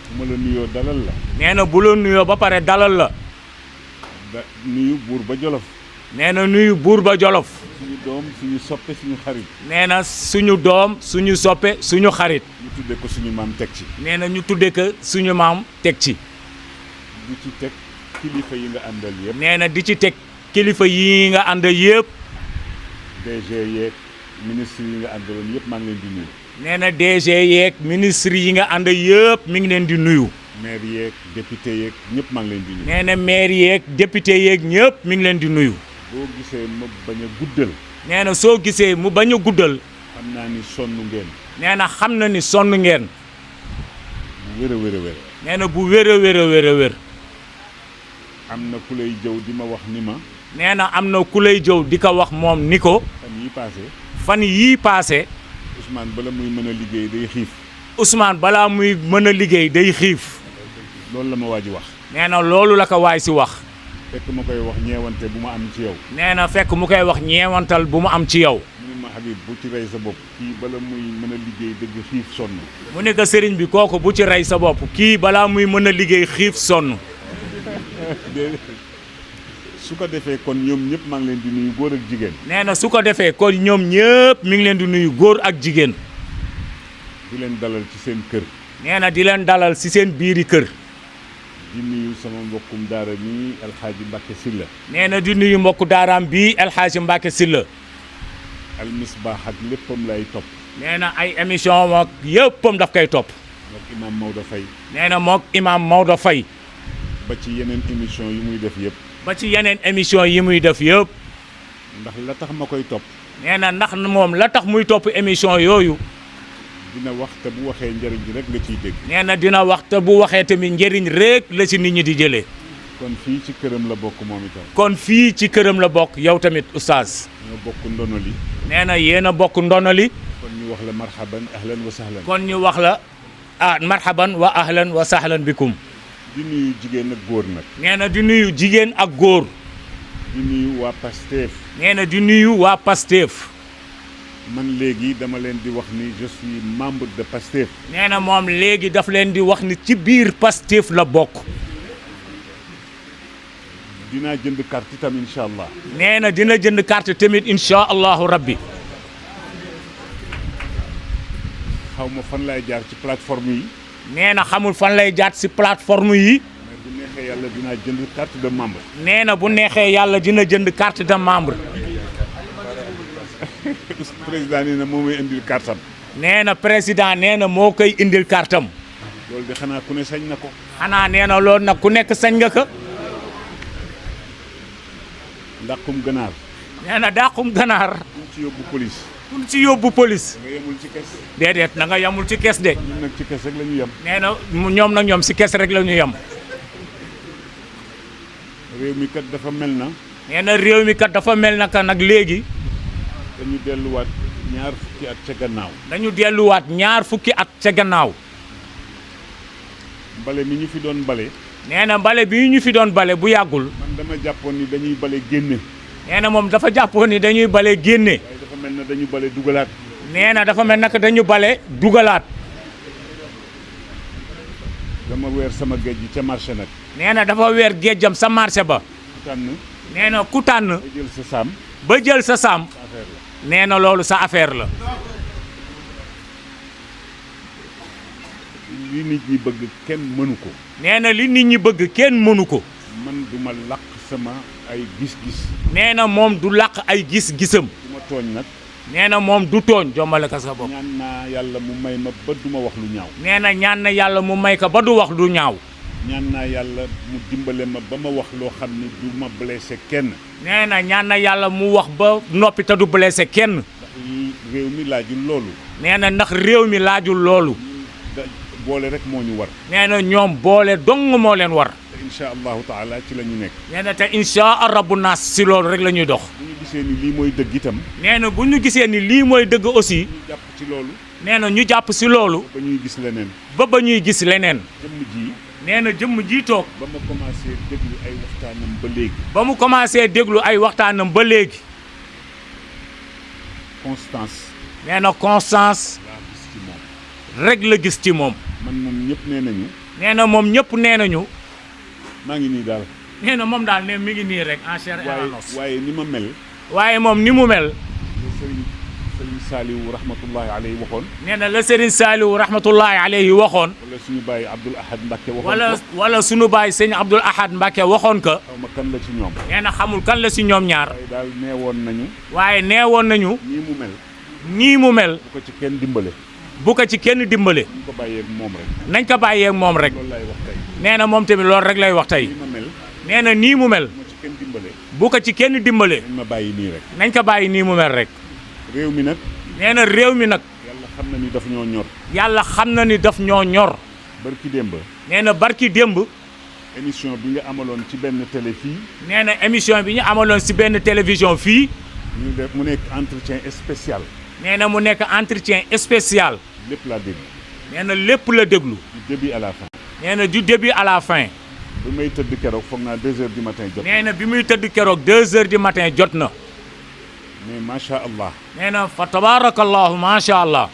bu ma la nuyoo dalal la. nee na bu la nuyoo ba pare dalal la. nuyu buur ba Jolof. nee na nuyu buur ba Jolof. suñu doom suñu soppe suñu xarit. nee na suñu doom suñu soppe suñu xarit. ñu tudde ko suñu maam teg ci. nee na ñu tudde ko suñu maam teg ci. di ci teg kilifa yi nga àndal yëpp. nee na di ci teg kilifa yi nga àndal yëpp. DG yeeg ministre yi nga àndaloon yëpp maa ngi leen di nuyu. nee na DG yeeg ministre yi nga ànd yëpp mi ngi leen di nuyu. maire yeeg député yeeg ñëpp maa ngi leen di nuyu. nee na maire yeeg député yeeg ñëpp mi ngi leen di nuyu. boo gisee ma bañ a guddal. nee na soo gisee mu bañ a guddal. xam naa ni sonn ngeen. nee na xam na ni sonn ngeen. bu wér a wér a wér. nee na bu wér a wér a wér a wér. am na ku lay jëw di ma wax ni ma. nee na am na ku lay jëw di ko wax moom ni ko. fan yii paase. Ousmane bala muy mën a liggéey day xiif. Ousmane balaa muy mën a liggéey day xiif. loolu la ma waa ji wax. nee na loolu la ko waay si wax. fekk ma koy wax ñeewante bu ma am ci yow. nee na fekk mu koy wax ñeewantal bu mu am ci yow. mu ne ma Habib bu ci rey sa bopp. kii bala muy mën a liggéey dëgg xiif sonn. mu ne ko sëriñ bi kooku bu ci rey sa bopp. kii balaa muy mën a liggéey xiif sonn. su ko defee kon ñoom ñëpp maa ngi leen di nuyu góor ak jigéen. nee na su ko defee kon ñoom ñëpp mi ngi leen di nuyu góor ak jigéen. di leen dalal ci seen kër. nee na di leen dalal ci seen biiri kër. di nuyu sama mbokkum daara mi El Hadj Mbacke Sylla. nee na di nuyu mbokku daaraam bii El Hadj Mbacke Sylla. Al Misbah ak léppam lay topp. nee na ay émission mook yëppam daf koy topp. mook Imam Maodo Faye. nee na mook Imam Maodo Faye. ba ci yeneen émission yi muy def yëpp. ba ci yeneen émission yi muy def yëpp. ndax la tax ma koy topp. nee na ndax moom la tax muy topp émission yooyu. dina wax te bu waxee njëriñ rek nga ciy dégg. nee na dina wax te bu waxee tamit njëriñ rek la ci nit ñi di jëlee. kon fii ci këram la bokk moom itam. kon fii ci këram la bokk yow tamit oustaz. ñoo bokk ndono li. nee na yéen a bokk ndono li. kon ñu wax la marhaban ahlan wa sahlan. kon ñu wax la marhaban wa ahlan wa sahlan bikum. di nuyu jigéen ak góor nag. nee na di nuyu jigéen ak góor. di nuyu waa Pastef. nee na di nuyu waa Pastef. man léegi dama leen di wax ni je suis membre de Pastef. nee na moom léegi daf leen di wax ni ci biir Pastef la bokk. dinaa jënd carte itam incha allah. nee na dina jënd carte tamit incha allahu rabbi. xaw ma fan lay jaar ci plateforme yi. nee na xamul fan lay jaar ci plateforme yi. mais bu neexee yàlla dinaa jënd carte de membre. nee na bu neexee yàlla dina jënd carte de membre. président nee na moo may indil kartam. nee na président nee na moo koy indil kartam. loolu de xanaa ku ne sañ na ko. xanaa nee na loolu nag ku nekk sañ nga ko. ndàqum ganaar. nee na dàqum ganaar. pour ci yóbbu police. pour ci yóbbu police. nga yemul ci kes. déedéet na nga yemul ci kes de. ñun nag ci kes rek la ñu yem. nee na ñoom nag ñoom si kes rek la ñu yem. réew mi kat dafa mel na. nee na réew mi kat dafa mel na ka nag léegi. dañu delluwaat ñaar fukki at ca gannaaw. dañu delluwaat ñaar fukki at ca gannaaw. bale mi ñu fi doon bale. nee na bale bi ñu fi doon bale bu yàggul. man dama jàppoon ni dañuy bale génne. nee na moom dafa jàppoon ni dañuy bale génne. waaye dafa mel na dañu bale dugalaat. nee na dafa mel naka dañu bale dugalaat. dama weer sama géej gi ca marché nag. nee na dafa weer géejam sa marché ba. ku tànn. nee na ku tànn. ba jël sa saam. ba jël sa saam. affaire la. nee na loolu sa affaire la. li nit ñi bëgg kenn mënu ko. nee na li nit ñi bëgg kenn mënu ko. man duma làq sama ay gis-gis. nee na moom du làq ay gis-gisam. du ma tooñ nag. nee na moom du tooñ jombale ka sa bopp. ñaan naa yàlla mu may ma ba duma wax lu ñaaw. nee na ñaan na yàlla mu may ko ba du wax du ñaaw. ñaan naa yàlla mu dimbale ma ba ma wax loo xam ne du ma blessé kenn. nee na ñaan na yàlla mu wax ba noppi te du blessé kenn. ndax réew mi laajul loolu. nee na ndax réew mi laajul loolu. boole rek moo ñu war. nee na ñoom boole dong moo leen war. te incha allahu taala ci la ñu nekk. nee na te incha rabbu naas si loolu rek la ñuy dox. bu ñu gisee ni lii mooy dëgg itam. nee na bu ñu gisee ni lii mooy dëgg aussi. ñu jàpp ci loolu. nee na ñu jàpp si loolu. ba ñuy gis leneen. ba ñuy gis leneen. jëmm ji. nee na jëmm ji toog. ba ma commencé déglu ay waxtaanam ba léegi. ba mu commencé déglu ay waxtaanam ba léegi. constance. nee na constance. laa gis ci moom. rek la gis ci moom. man moom ñëpp nee nañu. nee na moom ñëpp nee nañu. maa ngi nii daal. nee na moom daal ne mi ngi nii rek en chair et en os. waaye ni ma mel. waaye moom ni mu mel. Serigne Saliou rahmatullahi alayhi waxoon. nee na la Serigne Saliou rahmatullahi alayhi waxoon. wala suñu baay Abdoul Ahad Mbacké waxoon ko. wala suñu baay sëñ Abdoul Ahad Mbacké waxoon ko. xaw ma kan la ci ñoom. nee na xamul kan la si ñoom ñaar. waaye daal neewoon nañu. waaye neewoon nañu. nii mu mel. nii mu mel. bu ko ci kenn dimbale. bu ko ci kenn dimbale. nañ ko bàyyeeg moom rek. nañ ko bàyyeeg moom rek. loolu lay wax tey. nee na moom tamit loolu rek lay wax tey. nii ma mel. nee na nii mu mel. bu ko ci kenn dimbale. bu ko ci kenn dimbale. nañ ma bàyyi nii rek. nañ ko bàyyi nii mu mel rek. réew mi nag. nee na réew mi nag. yàlla xam na ni daf ñoo ñor. yàlla xam na ni daf ñoo ñor. barki démb. nee na barki démb. émission bi nga amaloon ci benn télé fii. nee na émission bi ñu amaloon si benn télévision fii. ñu def mu nekk entretien spécial. nee na mu nekk entretien spécial. lépp laa dégg. nee na lépp la déglu. du début à la fin. nee na du début à la fin. bi may tëdd keroog foog naa 2 heures du matin jot. nee na bi muy tëdd keroog 2 heures du matin jot na. mais macha allah. nee na fa tabaarakallahu macha allah.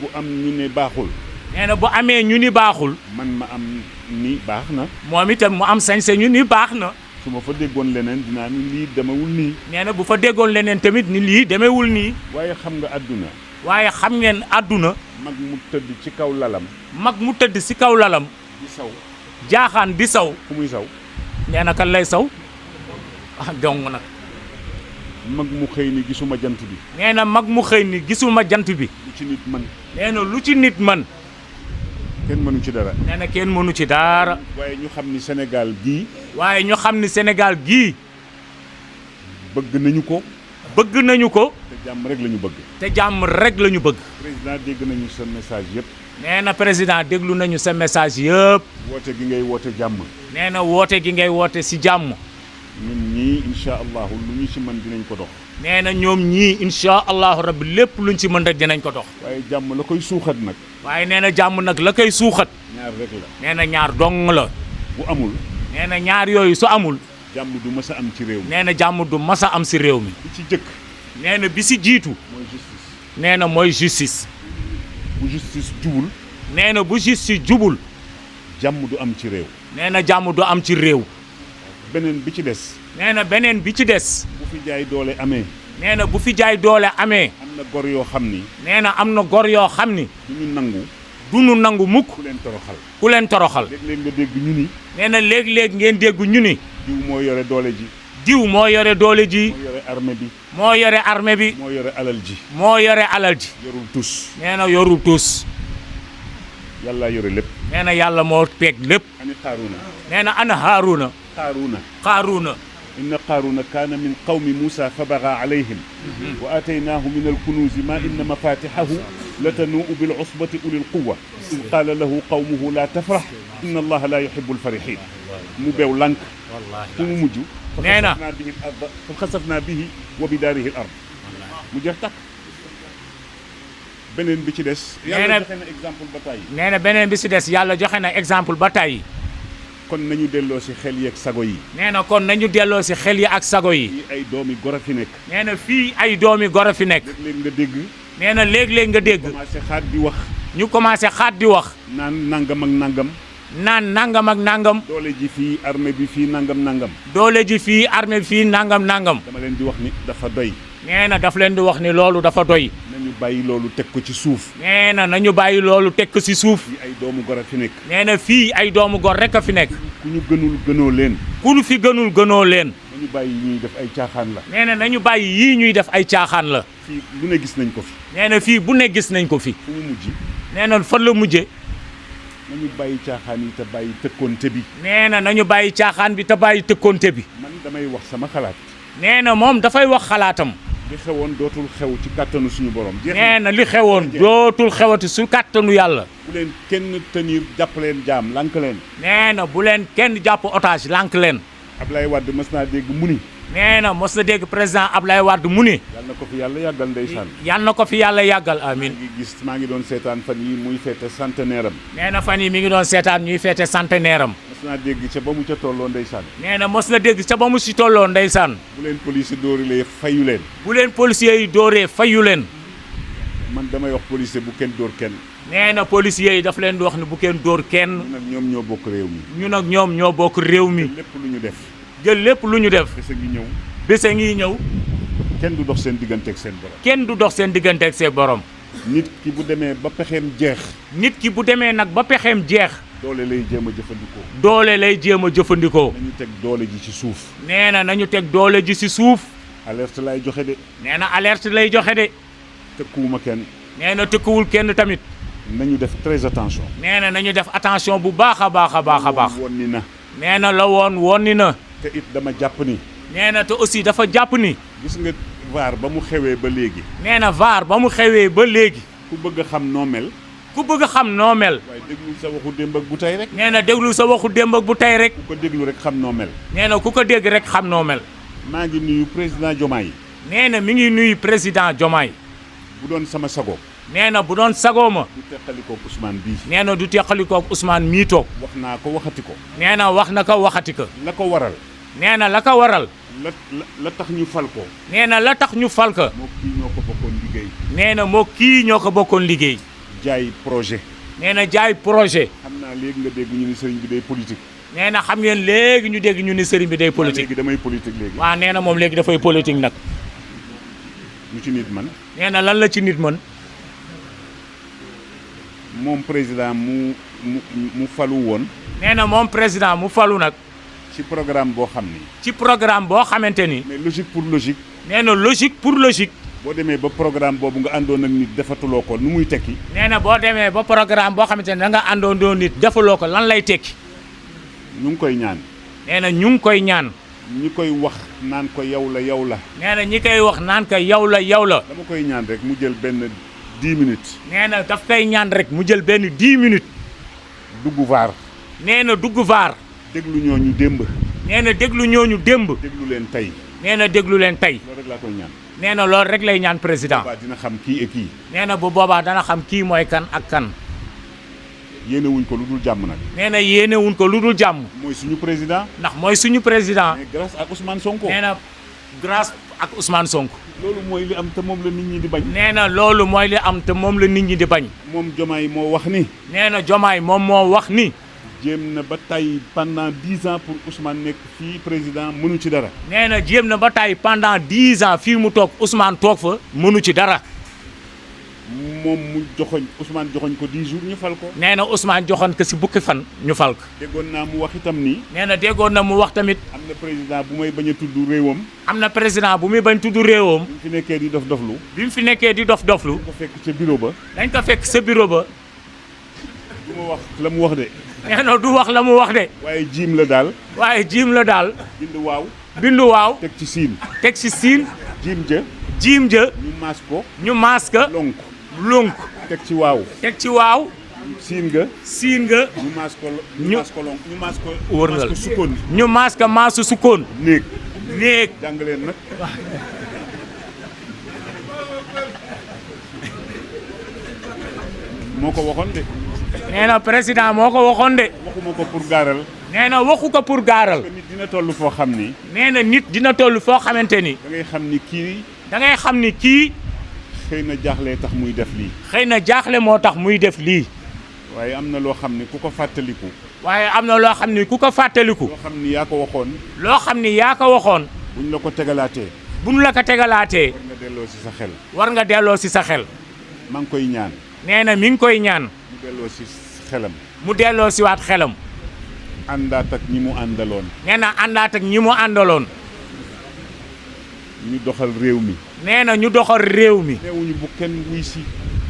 bu am ñu ne baaxul. nee na bu amee ñu ni baaxul. man ma am ni baax na. moom itam mu am sañ-sañ ñu ni baax na. su ma fa déggoon leneen dinaa ni lii demewul nii. nee na bu fa déggoon leneen tamit ni lii demewul nii. waaye xam nga àdduna. waaye xam ngeen àdduna. mag mu tëdd ci kaw lalam. mag mu tëdd si kaw lalam. di saw. jaaxaan di saw. fu muy saw. nee na kan lay saw. ah dong nag. mag mu xëy ni gisuma jant bi. nee na mag mu xëy ni gisuma jant bi. lu ci nit man. nee na lu ci nit man. kenn mënu ci dara. nee na kenn mënu ci dara. waaye ñu xam ni Sénégal gii. waaye ñu xam ni Sénégal gii. bëgg nañu ko. bëgg nañu ko. te jàmm rek la ñu bëgg. te jàmm rek la ñu bëgg. président dégg nañu sa message yëpp. nee na président déglu nañu sa message yëpp. woote gi ngay woote jàmm. nee na woote gi ngay woote si jàmm. ñun ñii incha allahu lu ñu ci mën dinañ ko dox. nee na ñoom ñii incha allahu rabbi lépp luñ ci mën rek dinañ ko dox. waaye jàmm la koy suuxat nag. waaye nee na jàmm nag la koy suuxat. ñaar rek la. nee na ñaar dong la. bu amul. nee na ñaar yooyu su amul. jàmm du mës a am ci réew mi. nee na jàmm du mës a am si réew mi. bi ci jëkk. nee na bi si jiitu. mooy justice. nee na mooy justice. bu justice jubul. nee na bu justice jubul. jàmm du am ci réew. nee na jàmm du am ci réew. beneen bi ci des. nee na beneen bi ci des. bu fi jaay doole amee. nee na bu fi jaay doole amee. am na gor yoo xam ni. nee na am na gor yoo xam ni. du ñu nangu. du ñu nangu mukk. ku leen toroxal. ku leen toroxal. léeg-léeg nga dégg ñu ni. nee na léeg-léeg ngeen dégg ñu ni. diw moo yore doole ji. diw moo yore doole ji. moo yore armée bi. moo yore armée bi. moo yore alal ji. moo yore alal ji. yorul tus. nee na yorul tuus. yàlla yore lépp. nee na yàlla moo peeg lépp. ani xaaruna. nee na ana Haaruna. xaaruna. Haaruna. inna qaaruna kaana min qawmi Muusa fa bagaa alayhim wa aataynaahu min alkunuuzi maa inna mafaatixahu latanuu'u bil usbati ulil quwwa id qaala lahu qawmuhu laa tafrax inna allaha laa yuhibbu alfarixiin mu beew lànk fu mu mujj nee na fa xasafnaa bihi wa bidaarihi al ard mu jeex takk beneen bi ci des yàlla joxe na exemple ba tàyyi nee na beneen bi ci des yàlla joxe na exemple ba tàyyi kon nañu delloo si xel yi ak sago yi. nee na kon nañu delloo si xel yi ak sago yi. fii ay doomi gor a fi nekk. nee na fii ay doomi gor a fi nekk. léeg-léeg nga dégg. nee na léeg-léeg nga dégg. commencé xaat di wax. ñu commencé xaat di wax. naan nangam ak nangam. naan nangam ak nangam. doole ji fii armée bi fii nangam nangam. doole ji fii armée bi fii nangam nangam. dama leen di wax ni dafa doy. nee na daf leen di wax ni loolu dafa doy. nañu bàyyi loolu teg ko ci suuf. nee na nañu bàyyi loolu teg ko ci suuf. fii ay doomu gor a fi nekk. nee na fii ay doomu gor rek a fi nekk. ku ñu gënul gënoo leen. ku ñu fi gënul gënoo leen. nañu bàyyi ñuy def ay caaxaan la. nee na nañu bàyyi yii ñuy def ay caaxaan la. fii lu ne gis nañ ko fi. nee na fii bu ne gis nañ ko fi. fu mu mujj. nee na fan la mujje nañu bàyyi caaxaan yi te bàyyi tëkkoonte bi. nee na nañu bàyyi caaxaan bi te bàyyi tëkkoonte bi. man damay wax sama xalaat. nee na moom dafay wax xalaatam. li xewoon dootul xew ci kàttanu suñu borom. nee na li xewoon dootul xewati su kàttanu yàlla. bu leen kenn tenir jàpp leen jaam lànk leen. nee na bu leen kenn jàpp otage lànk leen. Ablaye Wade mës naa dégg mu ni. nee na mos na dégg président Ablaye Wade mu ni. yàlla na ko fi yàlla yàggal ndeysaan. yàlla na ko fi yàlla yàggal amin. maa ngi doon seetaan fan yi muy feete centenaire am. nee na fan yi mi ngi doon seetaan ñuy feete centenaire am. mës naa dégg ca ba mu ca tolloo ndeysaan. nee na mos na dégg ca ba mu si tolloo ndeysaan. bu leen police dóorilee fayu leen. bu leen policiers yi dóoree fayu leen. man damay wax policier bu kenn dóor kenn. nee na policiers yi daf leen di wax ne bu kenn dóor kenn. ñun nag ñoom ñoo bokk réew mi. ñun ak ñoom ñoo bokk réew mi. lépp lu ñu def. jël lépp lu ñu def. bés a ngi ñëw. bés a ngi ñëw. kenn du dox seen diggante ak seen borom. kenn du dox seen diggante ak seen borom. nit ki bu demee ba pexeem jeex. nit ki bu demee nag ba pexeem jeex. doole lay jéem a jëfandikoo. doole lay jéem a jëfandikoo. nañu teg doole ji ci suuf. nee na nañu teg doole ji ci suuf. alerte lay joxe de. nee na alerte lay joxe de. tëkkuwuma kenn. nee na tëkkuwul kenn tamit. nañu def très attention. nee na nañu def attention bu baax a baax a baax a baax. woon ni na. nee na la woon ni na. te it dama jàpp ni. nee na te aussi dafa jàpp ni. gis nga VAR ba mu xewee ba léegi. nee na VAR ba mu xewee ba léegi. ku bëgg a xam noo mel. ku bëgg a xam noo mel. waaye déglu sa waxu démb ak bu tey rek. nee na déglu sa waxu démb ak bu tey rek. ku ko déglu rek xam noo mel. nee na ku ko dégg rek xam noo mel. maa ngi nuyu président Diomaye. nee na mi ngi nuyu président Diomaye. bu doon sama sago. nee na bu doon sagoo ma. du teqalikoog Ousmane bii. nee na du teqalikoog Ousmane mii toog. wax naa ko waxati ko. nee na wax na ko waxati ko. la ko waral. nee na la ko waral. la tax ñu fal ko. nee na la tax ñu fal ko. moo kii ñoo ko bokkoon liggéey. nee na moo kii ñoo ko bokkoon liggéey. jaay projet. nee na jaay projet. xam naa léegi nga dégg ñu ni sëriñ bi day politique. nee na xam ngeen léegi ñu dégg ñu ni sëriñ bi day politique. léegi damay politique léegi. waaw nee na moom léegi dafay politique nag. lu ci nit man. nee na lan la ci nit mën. moom président mu falu woon. nee na moom président mu falu nag. ci programme boo xam ni. ci programme boo xamante ni. mais logique pour logique. nee na logique pour logique. boo demee ba programme boobu nga àndoon ak nit defatuloo ko nu muy tekki. nee na boo demee ba programme boo xamante ni da nga àndoon nit defaloo ko lan lay tekki. ñu ngi koy ñaan. nee na ñu ngi koy ñaan. ñi koy wax naan ko yow la yow la. nee na ñi koy wax naan ko yow la yow la. dama koy ñaan rek mu jël benn 10 minutes. nee na daf koy ñaan rek mu jël benn 10 minutes. dugg VAR. nee na dugg VAR. déglu ñooñu démb. nee na déglu ñooñu démb. déglu leen tey. nee na déglu leen tey. loolu rek laa koy ñaan. nee na loolu rek lay ñaan président. boobaa dina xam kii et kii. nee na bu boobaa dana xam kii mooy kan ak kan. yéene wuñ ko lu dul jàmm nag. nee na yéene wuñ ko lu dul jàmm. mooy suñu président. ndax mooy suñu président. mais grâce ak Ousmane Sonko. nee na grâce ak Ousmane Sonko. loolu mooy li am te moom la nit ñi di bañ. nee na loolu mooy li am te moom la nit ñi di bañ. moom Diomaye moo wax ni. nee na Diomaye moom moo wax ni. jéem na ba tey pendant 10 ans pour Ousmane nekk fii président mënu ci dara. nee na jéem na ba tey pendant 10 ans fii mu toog Ousmane toog fa mënu ci dara. moom mu joxoñ Ousmane joxoñ ko 10 jours ñu fal ko. nee na Ousmane joxoon ko si bukki fan ñu fal ko. déggoon naa mu wax itam ni. nee na déggoon na mu wax tamit. am na président bu may bañ a tudd réewam. am na président bu muy bañ tudd réewam. bi mu fi nekkee di dof doflu. bi mu fi nekkee di dof doflu. dañ ko fekk ca bureau ba. dañ ko fekk sa bureau ba. du ma wax la mu wax de. nee na du wax la mu wax de. waaye jiim la daal. waaye jiim la daal. bind waaw. bindu waaw. teg ci siin. teg ci siin. jiim ja. jiim ja. ñu maas ko. ñu maas ka. lonk. lonk. teg ci waaw. teg ci waaw. siin nga. siin nga. ñu maas ko. ñu ñu maas ko lonk ñu maas ko. wër ñu maas ko sukkoon. ñu maas ka maasu sukkoon. néeg. néeg. jàng leen nag. moo ko waxoon de. nee na président moo ko waxoon de. waxuma ko pour gaaral. nee na waxu ko pour gaaral. parce que nit dina toll foo xam ni. nee na nit dina toll foo xamante ni. da ngay xam ni kii. da ngay xam ni kii. xëy na jaaxlee tax muy def lii. xëy na jaaxle moo tax muy def lii. waaye am na loo xam ni ku ko fàttaliku. waaye am na loo xam ni ku ko fàttaliku. loo xam ni yaa ko waxoon. loo xam ni yaa ko waxoon. buñ la ko tegalaatee. buñ la ko tegalaatee. war nga delloo si sa xel. war nga delloo si sa xel. maa ngi koy ñaan. nee na mi ngi koy ñaan. mu delloo si xelam. mu delloo si waat xelam. àndaat ak ñi mu àndaloon. nee na àndaat ak ñi mu àndaloon. ñu doxal réew mi. nee na ñu doxal réew mi. neewuñu bu kenn wuy si.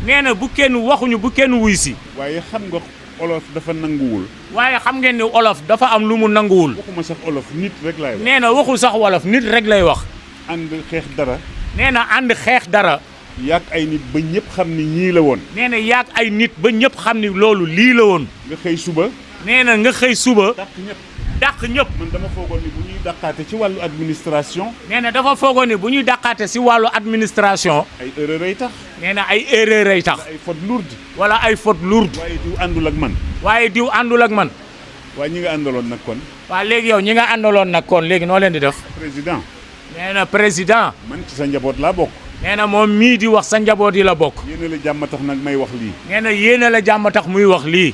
nee na bu kenn waxuñu bu kenn wuy si. waaye xam nga olof dafa nanguwul. waaye xam ngeen ni olof dafa am lu mu nanguwul. waxuma sax olof nit rek laay wax. nee na waxul sax wolof nit rek lay wax. ànd xeex dara. nee na ànd xeex dara. yàq ay nit ba ñëpp xam ni ñii la woon. nee na yaag ay nit ba ñëpp xam ni loolu lii la woon. nga xëy suba. nee na nga xëy suba. dàq ñëpp. dàq ñëpp. man dama foogoon ni bu ñuy dàqaate ci wàllu administration. nee na dafa foogoon ni bu ñuy dàqaate si wàllu administration. ay erreur ay tax. nee na ay erreur ay tax. ay faute lourde. wala ay faute lourde. waaye diw àndul ak man. waaye diw àndul ak man. waaye ñi nga àndaloon nag kon. waa léegi yow ñi nga àndaloon nag kon léegi noo leen di def. président. nee na président. man ci sa njaboot laa bokk. nee na moom mii di wax sa njaboot yi la bokk. yéene la jàmm tax nag may wax lii. nee na yéene la jàmm tax muy wax lii.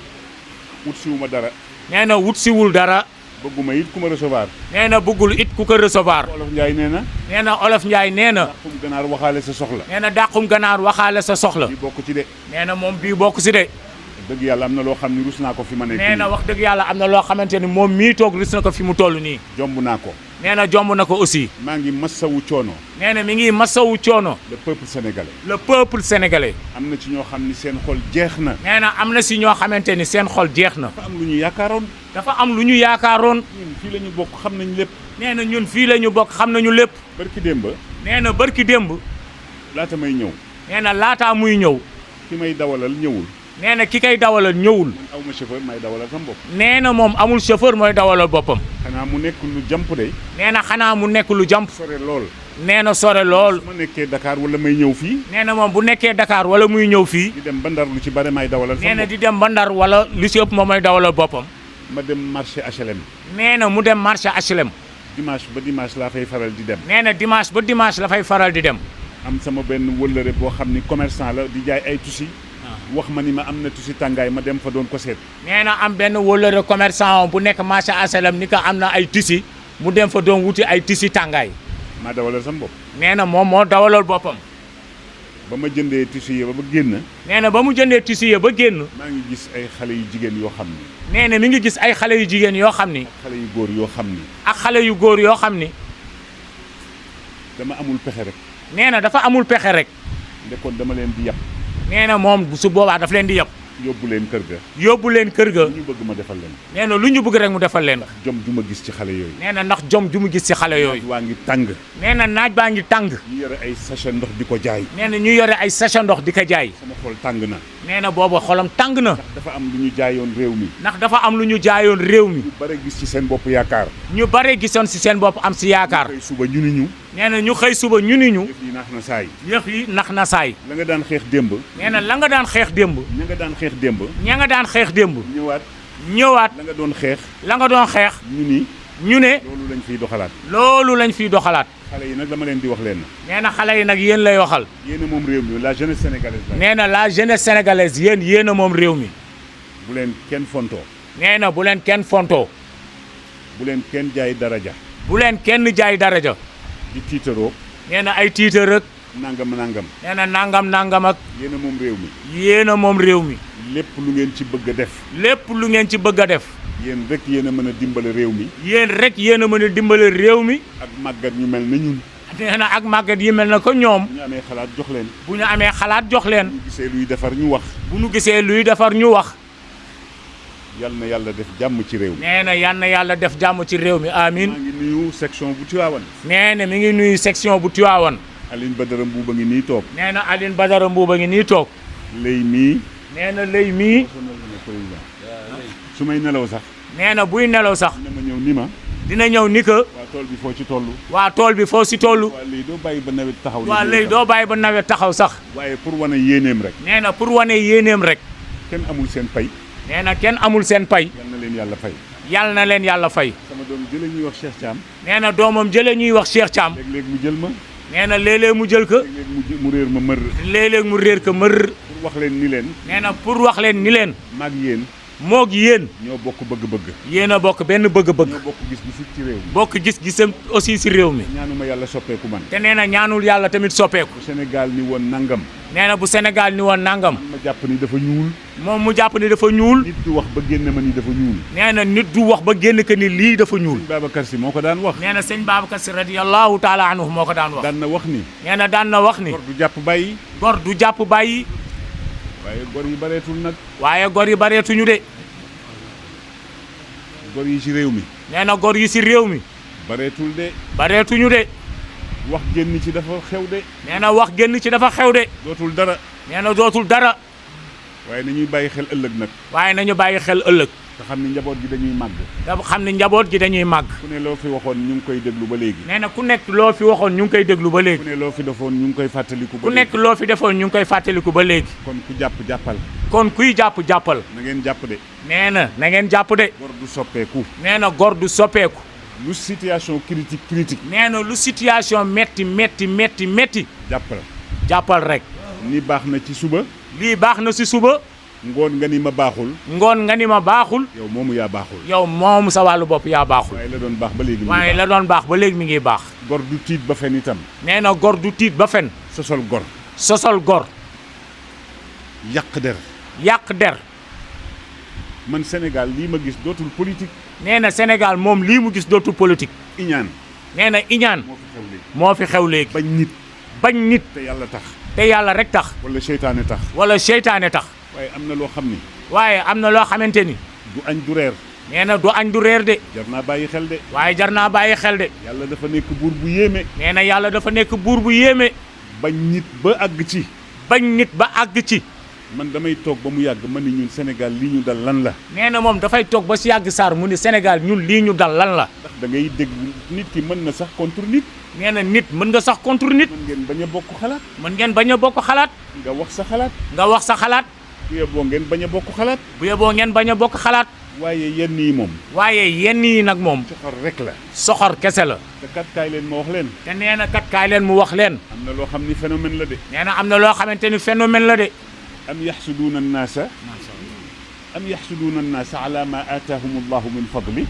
wut siwuma dara. nee na wut siwul dara. bëgguma it ku ma recevoir. nee na bëggul it ku ko recevoir. Olof Njaay nee na. nee na Olof Njaay nee na. dàqum ganaar waxaale sa soxla. nee na dàqum ganaar waxaale sa soxla. bii bokk ci de. nee na moom bii bokk si de. dëgg yàlla am na loo xam ni rus naa ko fi ma nekk. nee na wax dëgg yàlla am na loo xamante ni moom mii toog rus na ko fi mu toll nii. jomb naa ko. nee na jomb na ko aussi. maa ngi masawu coono. nee na mi ngi masawu coono. le peuple sénégalais. le peuple sénégalais. am na ci ñoo xam ni seen xol jeex na. nee na am na si ñoo xamante ni seen xol jeex na. dafa am lu ñu yaakaaroon. dafa am lu ñu yaakaaroon. ñun fii la ñu bokk xam nañ lépp. nee na ñun fii la ñu bokk xam nañu lépp. barki démb. nee na barki démb. laata may ñëw. nee na laataa muy ñëw. ki may dawalal ñëwul. nee na ki koy dawalal ñëwul. man aw ma chauffeur may dawalal sama bopp. nee na moom amul chauffeur mooy dawalal boppam. xanaa mu nekk lu jàmp de. nee na xanaa mu nekk lu jàmp. sore lool. nee na sore lool. su ma nekkee Dakar wala may ñëw fii. nee na moom bu nekkee Dakar wala muy ñëw fii. di dem ba Ndar lu ci bare may dawalal sama bopp. nee na di dem ba Ndar wala lu ci ëpp moom mooy dawalal boppam. ma dem marché HLM. nee na mu dem marché HLM. dimanche ba dimanche laa fay faral di dem. nee na dimanche ba dimanche la fay faral di dem. am sama benn wëllëre boo xam ni commerçant la di jaay ay tusi. wax ma ni ma am na tusi tàngaay ma dem fa doon ko seet. nee na am benn wëllëre commerçant bu nekk marché HLM ni ko am na ay tusi mu dem fa doon wuti ay tusi tàngaay. maa dawalal sama bopp. nee na moom moo dawalal boppam. ba ma jëndee tusi yi ba génn. nee na ba mu jëndee tusi yi ba génn. maa ngi gis ay xale yu jigéen yoo xam ni. nee na mi ngi gis ay xale yu jigéen yoo xam ni. xale yu góor yoo xam ni. ak xale yu góor yoo xam ni. dama amul pexe rek. nee na dafa amul pexe rek. ndekoon dama leen di yàpp. nee na moom su boobaa daf leen di yab. yóbbu leen kër ga. yóbbu leen kër ga. lu ñu bëgg ma defal leen. nee na lu ñu bëgg rek mu defal leen. jom ju ma gis ci xale yooyu. nee na ndax jom ju mu gis ci xale yooyu. waa ngi tàng. nee na naaj baa ngi tàng. ñu yore ay sachet ndox di ko jaay. nee na ñu yore ay sachet ndox di ko jaay. sama xol tàng na. nee na booba xolam tàng na. dafa am lu ñu jaayoon réew mi. ndax dafa am lu ñu jaayoon réew mi. ñu bare gis ci seen bopp yaakaar. ñu bare gisoon ci seen bopp am ci yaakaar. xëy suba ñu ni ñu. nee na ñu xëy suba ñu ni ñu. yëf yi naax na saay. yëf yi nax na saay. la nga daan xeex démb. nee na la nga daan xeex démb. ña nga daan xeex démb. ña nga daan xeex démb. ñëwaat. la nga doon xeex. la nga doon xeex. ñu ni. ñu ne. loolu lañ fiy doxalaat. loolu lañ fiy doxalaat. xale yi nag dama leen di wax leen. nee na xale yi nag yéen lay waxal. yéen a moom réew mi la jeunesse sénégalaise la. nee na la jeunesse sénégalaise yéen a moom réew mi. bu leen kenn fontoo. nee na bu leen kenn fontoo. bu leen kenn jaay daraja. bu leen kenn jaay daraja. di tiitaroo. nee na ay tiitar rek. nangam nangam. nee na nangam ak. yéen a moom réew mi. yéen a moom réew mi. lépp lu ngeen ci bëgg a def. lépp lu ngeen ci bëgg a def. yéen rek yéen a mën a dimbale réew mi. yéen rek yéen a mën a dimbale réew mi. ak màggat ñu mel na ñun. nee na ak màggat yi mel na ko ñoom. bu ñu amee xalaat jox leen. bu ñu amee xalaat jox leen. bu ñu gisee luy defar ñu wax. bu ñu gisee luy defar ñu wax. yal na yàlla def jàmm ci réew mi. nee na yal na yàlla def jàmm ci réew mi amiin. maa ngi nuyu section bu Tivaouane. nee na mi ngi nuyu section bu Tivaouane. Aline Badara Mbuuba ngi nii toog. nee na Aline Badara Mbuuba ngi nii toog. lay mii. nee na lay mii. su may nelaw sax. nee na buy nelaw sax. dina ma ñëw ni ma. dina ñëw ni que. waa tool bi foo ci toll. waa tool bi foo si toll. waa léegi doo bàyyi ba nawet taxaw. waa léegi doo bàyyi ba nawet taxaw sax. waaye pour wane yéeneem rek. nee na pour wane yéeneem rek. kenn amul seen pay. nee na kenn amul seen pay. yal na leen yàlla fay. yal na leen yàlla fay. sama doom jële ñuy wax Cheikh Thiam. nee na doomam jële ñuy wax Cheikh Thiam. léeg-léeg mu jël ma. nee na léeg-léeg mu jël ko. léeg-léeg mu réer ma mër. léeg-léeg mu réer ko mër. pour wax leen ni leen. nee na pour wax leen ni leen. maag yéen. moog yéen. ñoo bokk bëgg-bëgg. yéen a bokk benn bëgg-bëgg. ñoo bokk gis-gis ci réew mi. bokk gis-gisam aussi si réew mi. ñaanuma yàlla soppeeku man. te nee na ñaanul yàlla tamit soppeeku. bu Sénégal ni woon nangam. nee na bu Sénégal ni woon nangam. ma jàpp ni dafa ñuul. moom mu jàpp ni dafa ñuul. nit du wax ba génn ma ni dafa ñuul. nee na nit du wax ba génn que ni lii dafa ñuul. sëñ Babacar Si moo ko daan wax. nee na sëñ Babacar Si radiyallahu taala anhu moo ko daan wax. daan na wax ni. nee na daan na wax ni. gor du jàpp bàyyi. gor du jàpp bàyyi. waaye gor yi bareetul nag. waaye gor yi bareetuñu de. gor yi ci réew mi. nee na gor yi si réew mi. bareetul de. bareetuñu de. wax génn ci dafa xew de. nee na wax génn ci dafa xew de. dootul dara. nee na dootul dara. waaye nañuy bàyyi xel ëllëg nag. waaye nañu bàyyi xel ëllëg. te xam ni njaboot gi dañuy màgg. dafa xam ni njaboot gi dañuy màgg. ku ne loo fi waxoon ñu ngi koy déglu ba léegi. nee na ku nekk loo fi waxoon ñu ngi koy déglu ba léegi. ku ne loo fi defoon ñu ngi koy fàttaliku ba ku nekk loo fi defoon ñu ngi koy fàttaliku ba léegi. kon ku jàpp jàppal. kon kuy jàpp jàppal. na ngeen jàpp de. nee na ngeen jàpp de. gor du soppeeku. nee na gor du soppeeku. lu situation critique. nee na lu situation metti. jàppal. jàppal rek ni baax na ci suba lii baax na si suba ngoon nga ni ma baaxul ngoon nga ni ma baaxul yow moomu yaa baaxul yow moom sa wàllu bopp yaa baaxul waaye la doon baax ba léegi waaye la doon baax ba léegi mi ngi baax gor du tiit ba fen itam nee na gor du tiit ba fen sosol gor sosol gor yàq der yàq der man Sénégal lii ma gis dootul politique nee na Sénégal moom lii mu gis dootul politique iñaan nee na iñaan moo fi xew léegi moo fi xew léegi bañ nit bañ nit te yàlla tax te yàlla rek tax wala seytaane tax wala seytaane tax waaye am na loo xam ni waaye am na loo xamante ni du añ du reer nee na du añ du reer de jar naa bàyyi xel de waaye jar naa bàyyi xel de yàlla dafa nekk buur bu yéeme nee na yàlla dafa nekk buur bu yéeme bañ nit ba àgg ci bañ nit ba àgg ci man damay toog ba mu yàgg man ni ñun Sénégal lii ñu dal lan la nee na moom dafay toog ba si yàgg Sarr mu ni Sénégal ñun lii ñu dal lan la ndax da ngay dégg nit ki mën na sax contre nit nee na nit mën nga sax contre nit mën ngeen bañ a bokk xalaat mën ngeen bañ a bokk xalaat nga wax sa xalaat nga wax sa xalaat bu yeboo ngeen bañ a bokk xalaat bu yeboo ngeen bañ a bokk xalaat waaye yenn yi moom waaye yenn yi nag moom soxor rek la soxor kese la te kat kaay leen ma wax leen te nee na kat kaay leen mu wax leen am na loo xam ni phénomène la de nee na am na loo xamante ni phénomène la de am yaxsuduuna annaasa ala ma aataahum allahu min fadli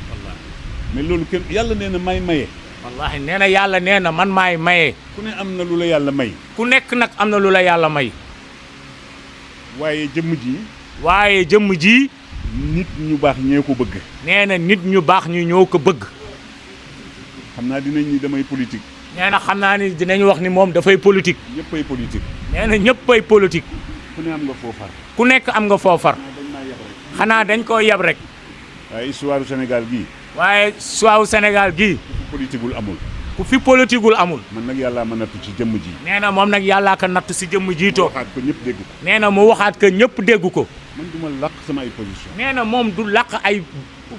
mais loolu kenn yàlla nee na may maye wallahi nee na yàlla nee na man maay maye ku ne am na lu la yàlla may ku nekk nag am na lu la yàlla may waaye jëmm ji waaye jëmm ji nit ñu baax ñee ko bëgg nee na nit ñu baax ñu ñoo ko bëgg xam naa dinañ ni damay politique nee na xam naa ni dinañ wax ni moom dafay politique ñëppay politique nee na ñëppay politique ku ne am nga foofar ku nekk am nga foofar dañ maa yab rek xanaa dañ koo yeb rek waaye histoire Sénégal gii waaye suwaawu Sénégal gii ku politiqueul amul ku fi politiqueul amul man nag yàllaa ma nattu ci jëmm ji nee na moom nag yàllaa ko natt si jëmm jiitoo waxaat ko ñëpp dégg ko nee na mu waxaat que ñëpp dégg ko man duma làq sama ay position nee na moom du làq ay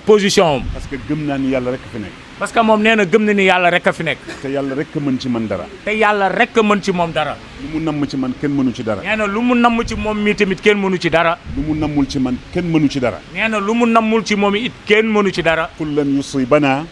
position am parce que gëm naa ni yàlla rek fi nekk parce que moom nee na gëm na ni yàlla rek a fi nekk te yàlla rek mën ci man dara te yàlla rek a mën ci moom dara lu mu namm ci man kenn mënu ci dara nee na lu mu namm ci moom mii tamit kenn mënu ci dara lu mu nammul ci man kenn mënu ci dara nee na lu mu nammul ci moom it kenn mënu ci dara qul lan yusibana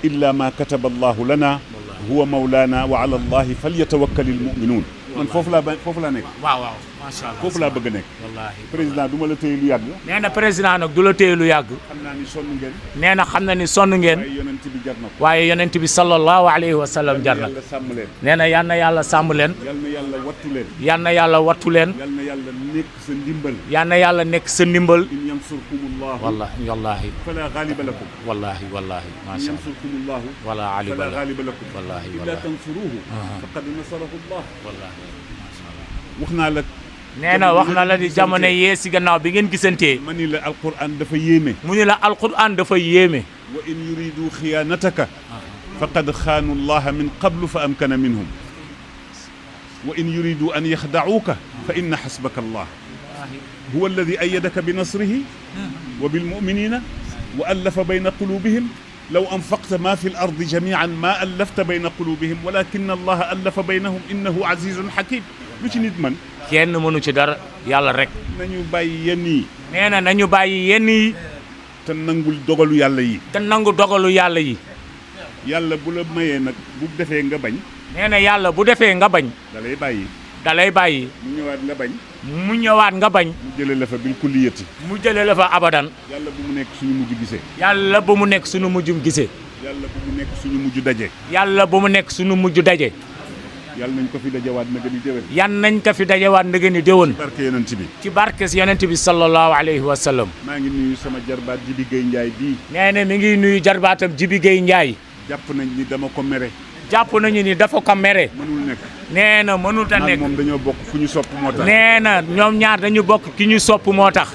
illa ma kataba allahu lana huwa mawlana wa ala allahi falyatawakkal almu'minun man foofu laa nekk waaw waaw macha allah foofu laa bëgg a nekk wallaahi président du ma la téye lu yàgg nee na président nag du la téye lu yàgg xam naa ni sonn ngeen nee na xam na ni sonn ngeen waaye yonent bi jar na ko waaye yonent bi sallallahu alayhi wa sallam jar na yàlla sàmm leen nee na yal na yàlla sàmm leen yal na yàlla wattu leen yal na yàlla wattu leen yal na yàlla nekk sa ndimbal yal na yàlla nekk sa ndimbal in yansurkumullahu wallahi wallahi fala ghaliba lakum wallahi wallahi in macha allah yansurkumullahu wala aliba fala la ghaliba lakum wallahi illa wallahi tansuruhu faqad nasarahu allah wallahi macha allah wax naa la nee na wax na la di jamono yee si gannaaw bi ngeen gisantee ma ni la alquran dafa yéeme mu ni la alquran dafa yéeme wa in yuridu xiyaanataka faqad xaanu allaha min qablu fa amkana minhum wa in yuridu an yaxdacuuka fa inna xasbaka allah huwa alladi ayadaka bi nasrihi wa bilmuminina wa allafa bayna qulubihim law anfaqta ma fi l ardi jamian ma allafta bayna qulubihim walakin allaha allafa baynahum innahu azizun xakim lu ci nit man kenn mënu ci dara yàlla rek nañu bàyyi yenn yi nee na nañu bàyyi yenn yi te nangul dogalu yàlla yi te nangu dogalu yàlla yi yàlla bu la mayee nag bu defee nga bañ nee na yàlla bu defee nga bañ da lay bàyyi da lay bàyyi mu ñëwaat nga bañ mu ñëwaat nga bañ mu jëlee la fa bil kulliyati mu jëlee la fa abadan yàlla bu mu nekk suñu mujj gisee yàlla bu mu nekk suñu mujjum gisee yàlla bu mu nekk suñu mujj daje yàlla bu mu nekk suñu mujj daje yàlla nañ ko fi dajewaat na gën a déwén yan nañ ko fi dajewaat ndëgë ni déwén barke yonent bi ci barke si yonent bi sallallahu alayhi wa sallam maa ngi nuyu sama jarbaat Jibi Gueye Ndiaye bii nee na mi ngi nuyu jarbaatam Jibi Gueye Ndiaye jàpp nañ ni dama ko mere jàpp nañu ni dafa ko mere mënul nekk nee na mënut a maag nekk moom dañoo bokk fu ñu sopp moo tax nee na ñoom ñaar dañu bokk ki ñu sopp moo tax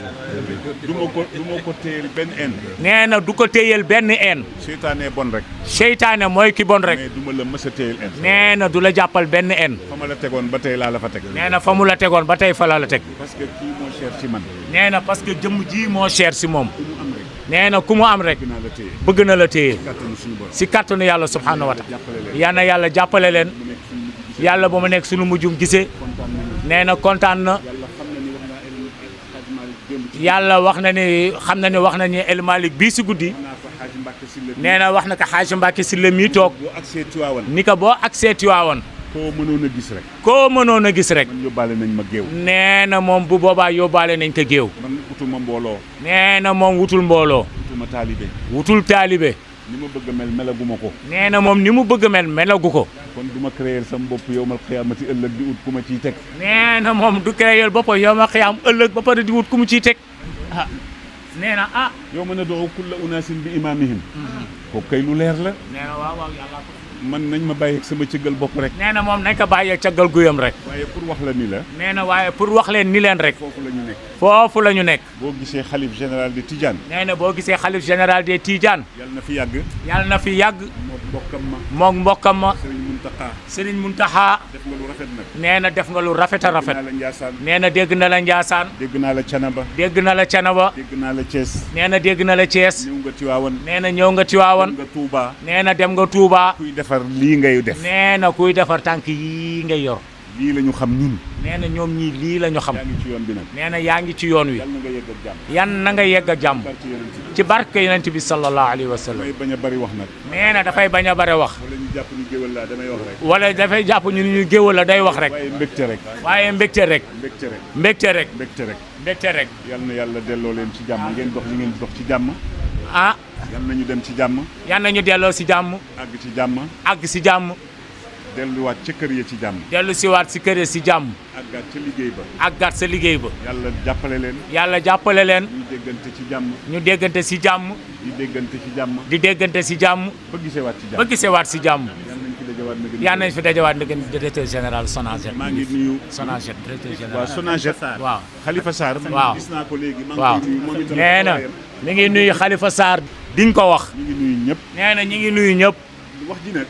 du ma ko téyel benn en nee na du ko téyel benn een seytaane bon rek seytaane mooy ki bon rek mais du ma la mës a téyel en nee na du la jàppal benn een fa ma la tegoon ba tey laa la fa teg nee na fa mu la tegoon ba tey fa la teg parce que kii moo cher ci man nee na parce que jëmm ji moo cher si moom ku mu am rek nee na ku mu am rek dinaa la téye bëgg na la téye kàttanu suñu borom si kàttanu yàlla subhanahu wa taala jàppale leen yal na yàlla jàppale leen mu nekk suñu mujj gisee yàlla ba mu nekk suñu mujjum gisee kontaan nañu nee na kontaan na yàlla xam na ni wax naa El Hadj Malick démb ci yàlla wax na ni wax nañu El Malick bii si guddi naa ko Hadj Mbacke Sylla nee na wax na ko Xaaji Mbàkke si la mii toog boo agsee Tiwaawan ni ko boo agsee Tiwaawan koo mënoon a gis rek. koo mënoon a gis rek. man yóbbaale nañ ma géew. nee na moom bu boobaa yóbbaale nañ ko géew. man utuma mbooloo. nee na moom wutul mbooloo. utuma taalibe. wutul taalibe. ni ma bëgg a mel melaguma ko. nee na moom ni mu bëgg a mel melagu ko. kon du ma créer sama bopp yowmal xiyaamati ëllëg di ut ku ma ciy teg. nee na moom du créer boppam yowmal xiyaam ëllëg ba pare di wut ku mu ciy teg. ah nee na ah. yow ma nad'u kulla unaasin bi imaamihim. kooku kay lu leer la. nee na waaw waaw yàlla ko. man nañ ma bàyyi ak sama cëggal bopp rek. nee na moom nañ ko bàyyi ak caggal guyam rek. waaye pour wax la ni la. nee na waaye pour wax leen ni leen rek. foofu la ñu nekk. foofu la ñu nekk. boo gisee xalif général de Tidiane. nee na boo gisee xalif général des Tidiane. yàlla na fi yàgg. yàlla na fi yàgg. moom mbokkam ma. moom mbokkam ma. Serigne Mountakha. Serigne Mountakha. def nga lu rafet nag. nee na def nga lu rafet a rafet. dégg naa la Ndiassane. nee na dégg na la Ndiassane. dégg naa la Canaba. dégg na la Canaba. dégg naa la Thiès. nee na dégg na la Thiès. ñëw nga Tiwaawan. nee na ñëw nga Tiwaawan. dem nga Touba. nee na dem nga Touba. kuy defar lii ngay def. nee na kuy defar tànk yii ngay yor. lii la ñu xam ñun. nee na ñoom ñii lii la ñu xam. yaa ngi ci yoon bi nag. nee na yaa ngi ci yoon wi. yàlla na nga yegg ak jàmm. yan na nga yegg a jàmm. barke yonent bi. ci barke yonent bi sallallahu alayhi wa sallam. damay bañ a bari wax nag. nee na dafay bañ a bare wax. wala ñu jàpp ni géwël laa damay wax rek. wala dafay jàpp ñu ni ñu géwël la day wax rek. waaye mbégte rek. waaye mbégte rek. mbégte rek. mbégte rek. mbégte rek. mbégte rek. yal na yàlla delloo leen ci jàmm ngeen dox li ngeen dox ci jàmm. ah. yal na ñu dem ci jàmm. yan nañu delloo si jàmm. àgg ci jàmm. àgg si jàmm. delluwaat ca kër ya ci jàmm. dellu siwaat si kër si jàmm. àggaat ca liggéey ba. àggaat sa liggéey ba. yàlla jàppale leen. yàlla jàppale leen. ñuy déggante ci jàmm. ñu déggante si jàmm. di déggante ci jàmm. di déggante si jàmm. ba gisewaat ci jàmm. ba gisewaat si jàmm. yal nañ fi dajawaat na gën. yaa nañ fi dajawaat na gën directeur général Sonaget. maa ngi nuyu. Sonaget directeur général. waaw Sonaget. waaw Khalifa Sarr. waaw gis naa ko léegi. waaw maa ngi nuyu moom itam. nee na mi ngi nuyu Khalifa Sarr. diñ ko wax. ñu ngi nuyu ñëpp. nee na ñu ngi nuyu ñëpp. wax ji nag.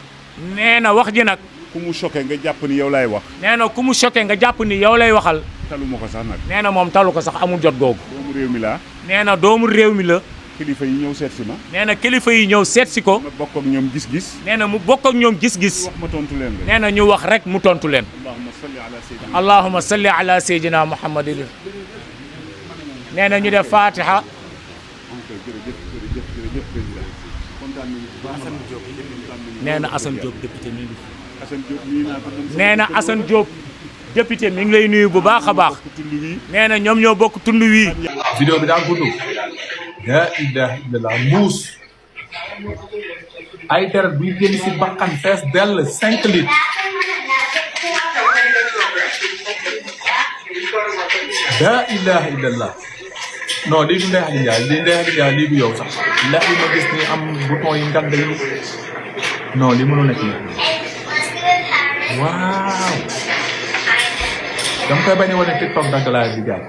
nee na wax ji nag. ku mu choqué nga jàpp ni yow laay wax. nee na ku mu choqué nga jàpp ni yow lay waxal. talu ma ko sax nag. nee na moom talu ko sax amul jot googu. doomu réew mi laa. nee na doomu réew mi la. kilifa yi ñëw seet si ma. nee na kilifa yi ñëw seet si ko. ma bokk ak ñoom gis-gis. nee na mu bokk ak ñoom gis-gis. wax ma tontu leen rek. nee na ñu wax rek mu tontu leen. allahumma salli ala sayyidina muhammadin. nee na ñu def fatiha. nee na Assane Diop député mi ngi. nee na Assane Diop député mi ngi lay nuyu bu baax a baax. nee na ñoom ñoo bokk tund wii. vidéo bi daa gudd. la ilaha illallah muus. ay deret buy génn si bakkan fees dell 5 litres. la ilaha illallah. non lii du Ndeye Khady Ndiaye lii Ndeye Khady Ndiaye lii du yow sax. lex yi ma gis ni am bouton yi ngand yi. non lii mënul nekk nii. waaw. dama koy bañ a wane TikTok dagg laa di jaay.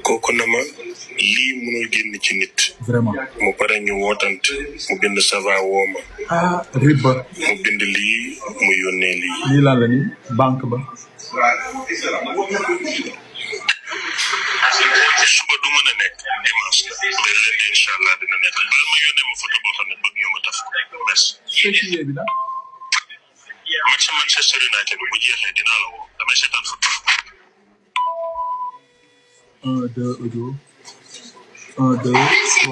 kooku na ma lii mënul génn ci nit. vraiment. mu pare ñu wootante mu bind sava wooma ah riba. mu bind lii mu yónnee lii. lii lan la ni banque ba. suba du mën a nekk dimanche la mais lundi incha allah dina nekk baal ma yónnee ma photo boo xam ne bëgg ñu ma taf ko merci. février bi nag. match Manchester United bi bu jeexee dinaa la woo damay seetaan football. 1 2 audio 1 2 3 4.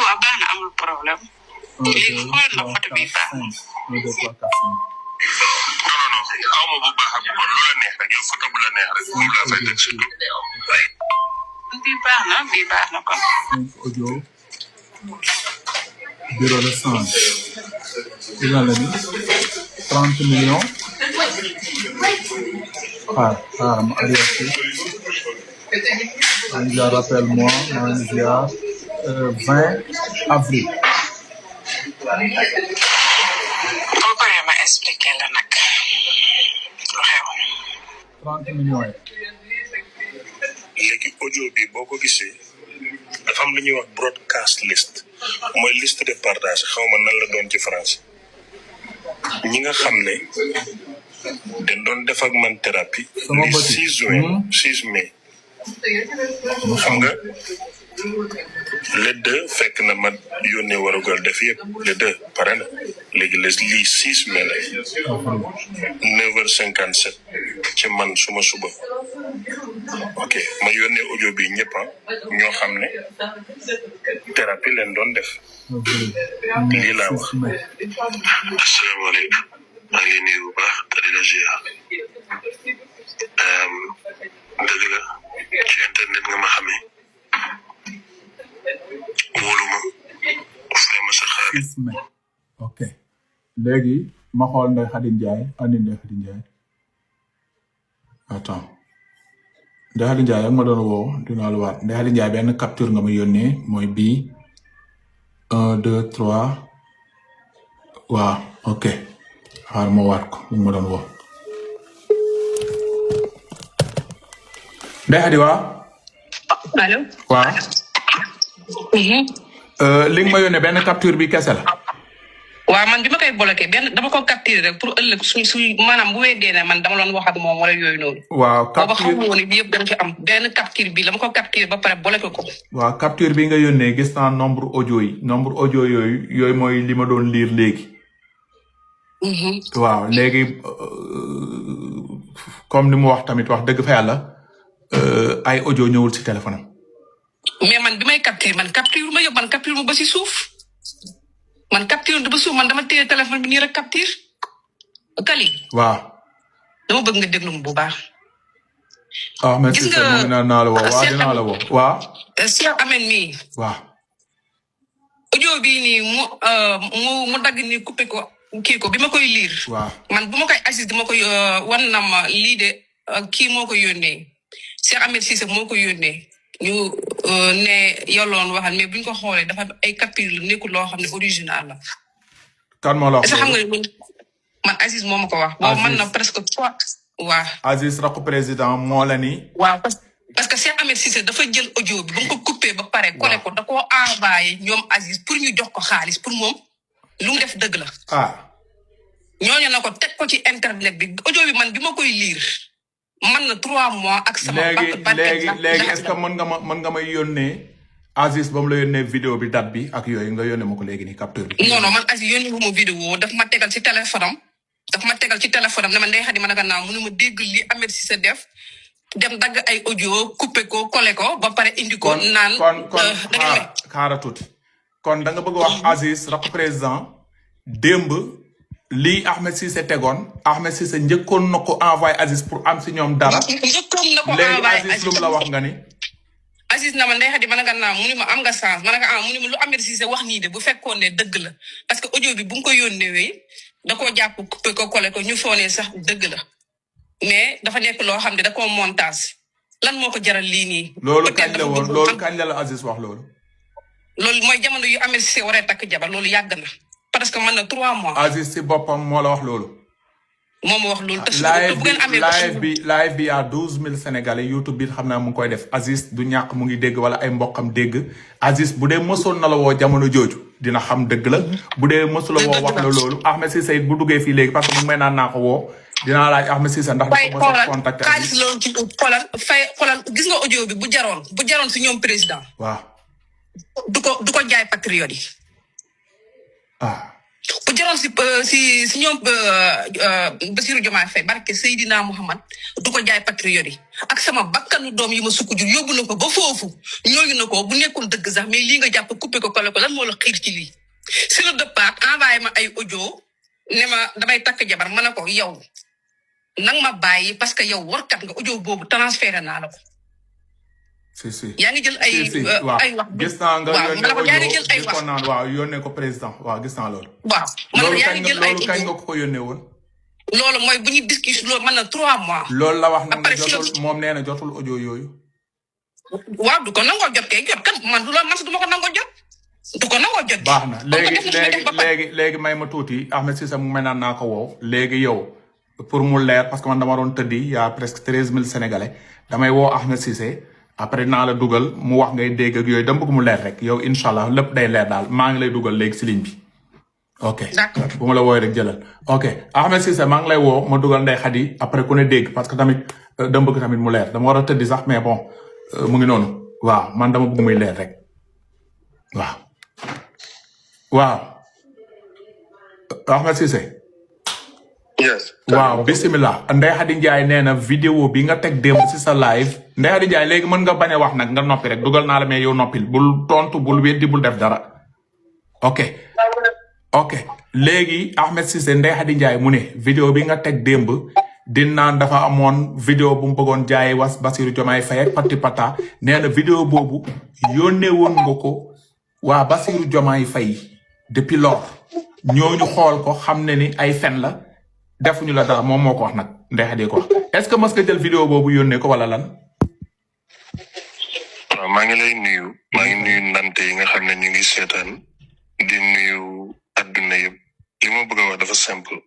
waaw baax na amul problème. 1 2 léegi xool na photo bi 3 baax 4 5 1 2 3 4 5. non xaw ma bu baax ak bu bon lu la neex rek yow photo bu la neex rek moom laa fay teg surtout. bii baax na kon. 5 audio. bureau de change. li lan la ni 30 millions. ma arrière Angia rappelle-moi Angia 20 avril. boo paree ma expliqué la nag lu xew. 30 millions léegi audio bi boo ko gisee dafa am lu ñuy wax broadcast list mooy liste de partage xaw ma nan la doon ci français ñi nga xam ne dañ doon def ak man thérapie. sama le bët 6 juin 6 mai. xam nga les deux fekk na ma yónnee warugal def yëpp les deux pare na léegi lii 6 mai la 9h57 ci man suma suba ok ma yónnee audio bi ñëpp ñoo xam ne thérapie leen doon def lii laa wax. asalaamaaleykum maa ngi nuyu bu baax te di la ziar dëgg la ci internet nga ma xamee wóoluma fay ma sa xaalis. ok léegi ma xool Ndeye Khady Ndiaye andi Ndeye Khady Ndiaye attends Ndeye Khady Ndiaye ak ma doon woo dinaa la waat Ndeye Khady Ndiaye benn capture nga ma yónnee mooy bii 1 2 3 waaw ok xaar ma waat ko bu ma doon woo Ndeye Khady waa allo. waaw li nga ma yónnee benn capture bi kese la. waaw man bi ma koy bloqué benn dama ko capturé rek pour ëllëg su maanaam bu weddee ne man dama doon wax ak moom wala yooyu noonu. waaw booba xamu woon bi yëpp dañ ci am benn capture bi dama ko capturé ba pare bloqué ko. waaw capture bi nga yónnee gis naa nombre audio yooyu mooy li ma doon lire léegi. waaw léegi comme ni mu wax tamit wax dëgg fa yàlla ay audio ñëwul ci téléphone am. mais man bi may capture man capture ma yóbbu man capture ma ba si suuf man capture ba suuf man dama téye téléphone bi nii rek capture Kali. waaw. dama bëgg nga déglu bu baax. ah merci gis nga naa la woo waaw dinaa la woo waaw. Cheikh Ahmed mii. waaw. audio bii nii mu dagg nii coupé ko kii ko bi ma koy lire. waaw man bu ma koy assist dama koy wan na ma lii de kii moo ko yónnee Cheikh Ahmed Cissé moo ko yónnee. ñu ne yolloon waxal mais buñ ko xoolee dafa ay capture la nekkul loo xam ne original la. kan moo la wax xam nga ne man Aziz moo ma ko wax. boobu man na presque 3. waaw Aziz rakku président moo la ni. waaw parce que Cheikh Ahmed Cissé dafa jël audio bi ba mu ko coupé ba pare. collé ko da koo envoyé ñoom Aziz pour ñu jox ko xaalis pour moom lu mu def dëgg la. ah. ñooñu na ko teg ko ci internet bi audio bi man bi ma koy lire. man na 3 mois ak sama. léegi est-ce que mën nga may yónnee Aziz ba mu la yónnee vidéo bi date bi ak yooyu nga yónnee ma ko léegi nii capture bi. non man Aziz yónnee wu ma vidéo daf ma tegal ci téléphone am ne ma Ndeye Khady ma naka naa mu ne ma dégg li Ahmed Cissé def dem dagg ay audio coupé ko collé ko ba pare indi ko. naan kon xaaral tuuti kon da nga bëgg wax Aziz rakk président démb. lii Ahmed Cissé tegoon Ahmed Cissé njëkkoon na ko envoyé Aziz pour am si ñoom dara. njëkkoon na ko envoyé léegi Aziz lu mu la wax nga ni. Aziz na ma Ndeye Khady ma ne ko naa mu ne ma am nga chance ma ne ko mu ne ma lu Ahmed Cissé wax nii de bu fekkoon ne dëgg la parce que audio bi bu nga ko yónnee da koo jàpp coupé ko collé ko ñu foonee sax dëgg la mais dafa nekk loo xam ne da koo montage lan moo ko jaral lii nii. loolu kañ la woon loolu kañ la Aziz wax loolu. loolu mooy jamono yu Ahmed Cissé waree takk jabar loolu yàgg na. parce que man na 3 mois. Aziz si boppam moo la wax loolu. moo ma wax loolu. te live bi à 12000 sénégalais YouTube bi xam naa mu ngi koy def Aziz du ñàkk mu ngi dégg wala ay mbokkam dégg Aziz bu dee mësoon na la woo jamono jooju dina xam dëgg la bu dee mësu la woo wax la loolu Ahmed Cissé it bu duggee fii léegi parce que mu ngi may naan naa ko woo dinaa laaj Ahmed Cissé ndax dafa mos a contacté xaalis loolu ci xoolal gis nga audio bi bu jaroon si ñoom président. waaw. du ko jaay patriote yi. bu jaroon si ñoom Bassirou Diomaye Faye barke Seydina Mouhamad du ko jaay patriote yi ak sama bakkanu doom yi ma sukk jur yóbbu na ko ba foofu ñooñu na ko bu nekkoon dëgg sax mais lii nga jàpp coupé ko collé ko lan moo la xiir ci lii. si le départ envoyé ma ay audio ne ma damay takk jabar ma ne ko yow nang ma bàyyi parce que yow warkat nga audio boobu transféré naa la ko. si yaa ngi jël ay wax gis naa nga yónnee ko naan waaw yónnee ko président waaw gis naa loolu. waaw man yaa ngi jël ay loolu kañ nga ko yónnee woon. loolu mooy bu ñuy discussion loolu mën na 3 mois. loolu la wax nag ne jotul moom nee na jotul audio yooyu. waaw du ko nangoo jot kay jot kan man loolu man du ma ko nangoo jot. du ko nangoo jot. baax na léegi may ma tuuti Ahmed Cissé mu mel naan naa ko woo léegi yow pour mu leer parce que man dama doon tëddi y a presque 13000 sénégalais damay woo Ahmed Cissé. après naa la dugal mu wax ngay dégg ak yooyu dama bëgg mu leer rek yow incha allah lépp day leer daal maa ngi lay dugal léegi si ligne bi. ok bu ma la wooyee rek jëlal. ok Ahmed Cissé maa ngi lay woo ma dugal Ndeye Khady après ku ne dégg parce que tamit dama bëgg tamit mu leer dama war a tëddi sax mais bon mu ngi noonu. waaw man dama bëgg muy leer rek waaw Ahmed Cissé yes waaw bismillah Ndeye Khady Ndiaye nee na vidéo bi nga teg démb si sa live Ndeye Khady Ndiaye léegi mën nga bañ a wax nag nga noppi rek dugal naa la mais yow noppil bul tontu bul weddi bul def dara ok léegi Ahmed Cissé Ndeye Khady Ndiaye mu ne vidéo bi nga teg démb di naan dafa amoon vidéo bu mu bëggoon jaay was Bassirou Diomaye Faye ak pati pata nee na vidéo boobu yónnee woon nga ko waa Bassirou Diomaye Faye depuis lors ñooñu xool ko xam ne ni ay fen la defuñu la dara moom moo ko wax nag Ndeye Khady ko wax est-ce que mës nga jël vidéo boobu yónnee ko wala lan. waaw maa ngi lay nuyu nante yi nga xam ne ñu ngi seetaan di nuyu adduna yëpp li ma bëgg a wax dafa simple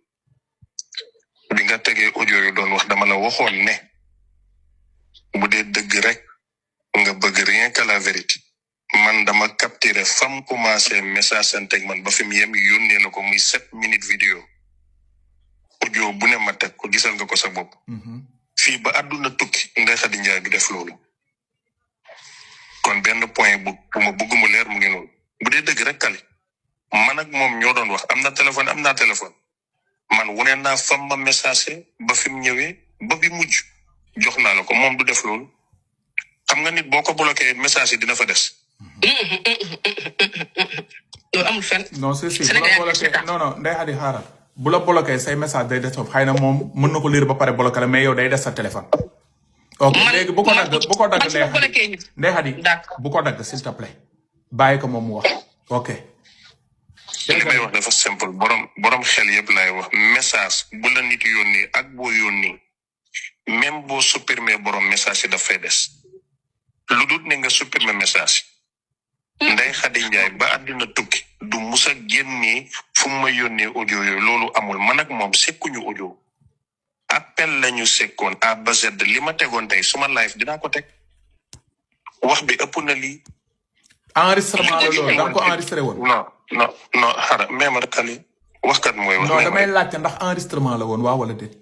bi nga tegee audio yu doon wax dama la waxoon ne bu dee dëgg rek nga bëgg rien que la vérité man dama capturer fam commencé message santeg man ba fi mu yem yónnee la ko muy 7 minutes vidéo audio bu ne ma teg ko gisal nga ko sa bopp fii ba àdduna tukki Ndeye Khady Ndiaye du def loolu kon benn point bu ma bëgg mu leer mu ngi noonu bu dee dëgg rek kali man ak moom ñoo doon wax am naa téléphone man wane naa fam ma message ba fi mu ñëwee ba bi mujj jox naa la ko moom du def loolu xam nga nit boo ko bloqué message yi dina fa des. loolu amul fenn. non c'est si bu la bloqué non Ndeye Khady xaaral bu la bloqué say message day des foofu xëy na moom mën na ko lire ba pare bloqué la mais yow day des sa téléphone. ok léegi bu ko dagg Ndeye Khady bu ko dagg s'il te plaît bàyyi ko moom mu wax ok. li may wax dafa simple borom xel yëpp lay wax message bu la nit yónnee ak boo yónnee même boo supprimer borom message yi daf fay des lu dul ne nga supprimer message Ndeye Khady Ndiaye ba àddina tukki du musa génnee fu ma yónnee audio yooyu loolu amul man ak moom sekkuñu audio appel lañu sekkoon A ba Z li ma tegoon tey suma live dinaa ko teg wax bi ëpp na lii. enregistrement la loolu da nga ko enregistré woon. non xara même rek kali waxkat mooy wax. non damay laajte ndax enregistrement la woon waaw wala déet.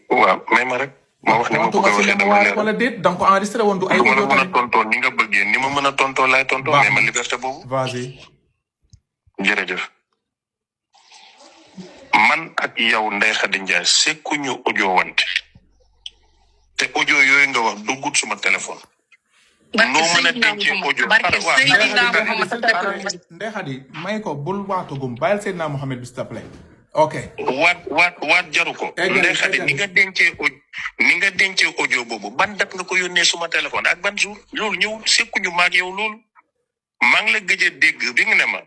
waaw même rek. ma wax ni ma bëgg a waxee dama leer wala déet da nga ko enregistré woon du ay. du ma la mën a tontoo ni nga bëggee ni ma mën a tontoo laay tontoo. mais ma liberté boobu. vas-y. jërëjëf. man ak yow Ndeye Khady Ndiaye sekkuñu audio wante te audio yooyu nga wax duggut suma téléphone. noo mën a dencee audio Ndeye Khady may ko bul waatugum bàyyil Seydina Mohamed bi s'il te plaît ok waat jaru ko Ndeye Khady ni nga dencee audio boobu ban date nga ko yónnee suma téléphone ak ban jour loolu ñëw sekkuñu maag yow loolu maa ngi la gëj a dégg bi nga ne ma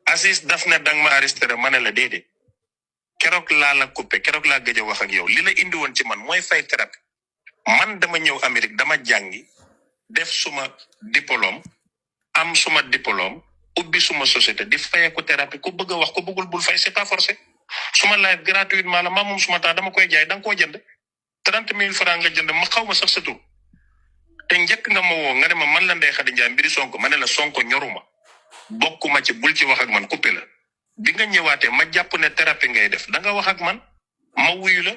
Aziz daf ne danga ma arrêté ma ne la déedéet keroog laa la coupé keroog laa gëj a wax ak yow li la indi woon ci man mooy fay thérapie man dama ñëw Amérique dama jàngi def suma diplôme am suma diplôme ubbi suma société di fayeeku thérapie ku bëgg a wax ku bëggul bul fay c'est pas forcé suma live gratuitement la maa moom suma temps dama koy jaay da nga koo jënd 30 000 francs nga jënd ma xaw ma sax sa tur te njëkk nga ma woo nga ne ma man la Ndeye Khady Ndiaye mbiri Sonko ma ne la Sonko ñoruma bokkuma ci bul ci wax ak man coupé la bi nga ñëwaatee ma jàpp ne thérapie ngay def da nga wax ak man ma wuyu la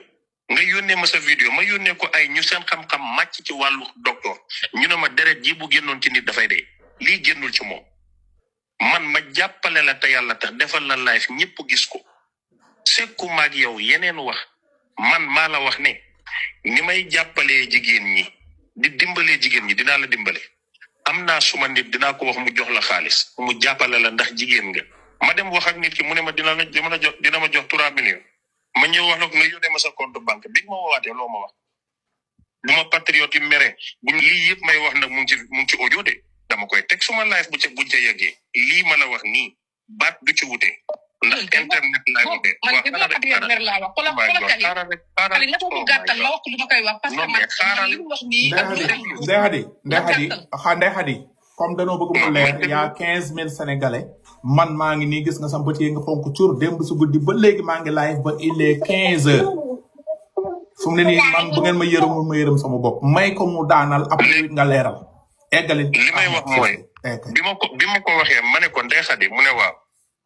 nga yónnee ma sa vidéo ma yónnee ko ay ñu seen xam-xam màcc ci wàllu docteur ñu ne ma deret ji bu génnoon ci nit dafay dee lii génnul ci moom man ma jàppale la te yàlla tax defal la live ñëpp gis ko sekku maag yow yeneen wax man maa la wax ne ni may jàppalee jigéen ñi di dimbalee jigéen ñi dinaa la dimbale am naa suma nit dinaa ko wax mu jox la xaalis mu jàppale la ndax jigéen nga ma dem wax ak nit ki mu ne ma dina ma jox 3 millions ma ñëw wax la ko nga yónnee ma sa compte banque bi ma woowaatee loo ma wax bu ma patriote yi mere buñ lii yëpp may wax nag mu ngi ci audio de dama koy teg suma live buñ ca yeggee lii ma la wax nii baat du ci wute ndax internet laay wute man bi ma patriote mer laa wax xaaral nga ko gàttal ma wax ko lu ma koy wax parce que man li mu wax nii Ndeye Khady comme danoo bëgg mu leer y'a 15 000 sénégalais man maa ngi nii gis nga sama bët yi nga fonk cur démb su guddi ba léegi maa ngi live ba il est 15 heures fu mu ne nii man bu ngeen ma yërëmul ma yërëm sama bopp may ko mu daanal après nga leeral eggali li may wax mooy bi ma ko waxee ma ne ko Ndeye Khady mu ne waaw